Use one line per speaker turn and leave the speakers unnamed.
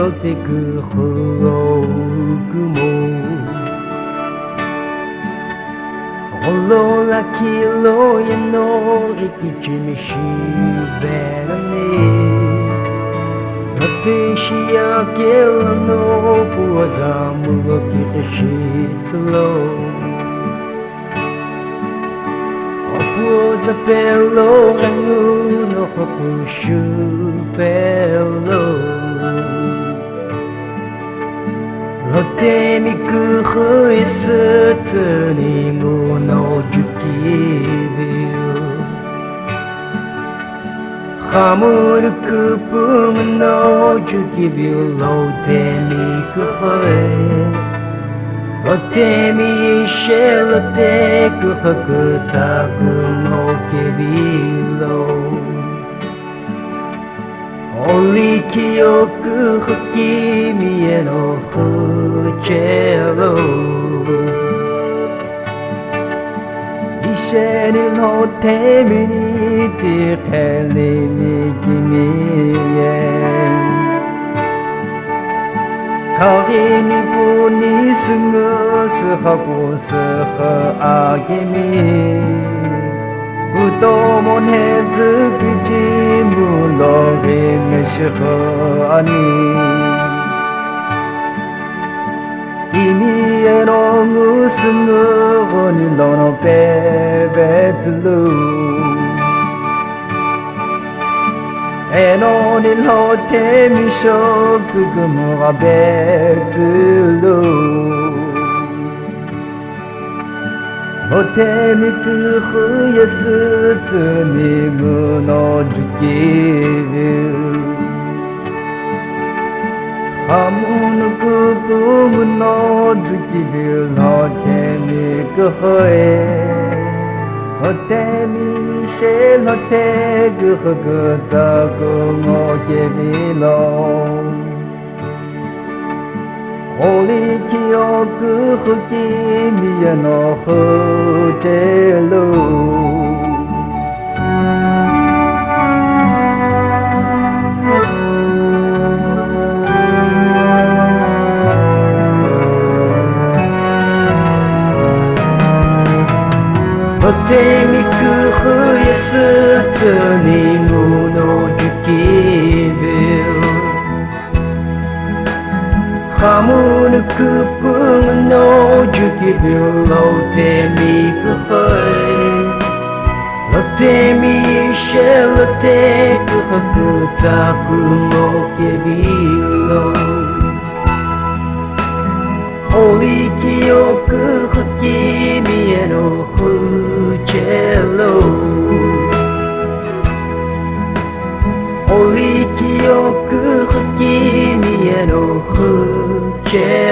ろてく不老雲オロラキロヤの生きちみしべらねなてしやけらのぶわざむがきてしつろWas a bello and no hopushu bello Rote mi kuhu isutuni mu no jukiviu Hamuru kupu no jukiviu rote mi kuhu Rote mi shelote kuhaku taku no kevilo Oli kyoku hoki mie no fuchelo Ishe ni no temi ni tikeli ni kimie Karini buni sungu suhabu suha agemi Utomon hezu biji mulori meshiho ani Kimi eno musungu oni lono bebe tulu Eno ni lote mi shoku gumu ga betulu Lote mi kuhu yasutu ni mu no jukiru Hamu no kuku no jukiru lote mi kuhu e Lote mi she lote guhu taku mo kevilo Oli kyoku fuki miya no futelu Lote mi kuhu yasutu ni mu no jukiviu Hamu no kupu no jukiviu Lote mi kuhu Lote mi ishe lote kuhaku taku mo kevilo Oli kyoku hoki mie no fuchelo Oli kyoku hoki mie no fuchelo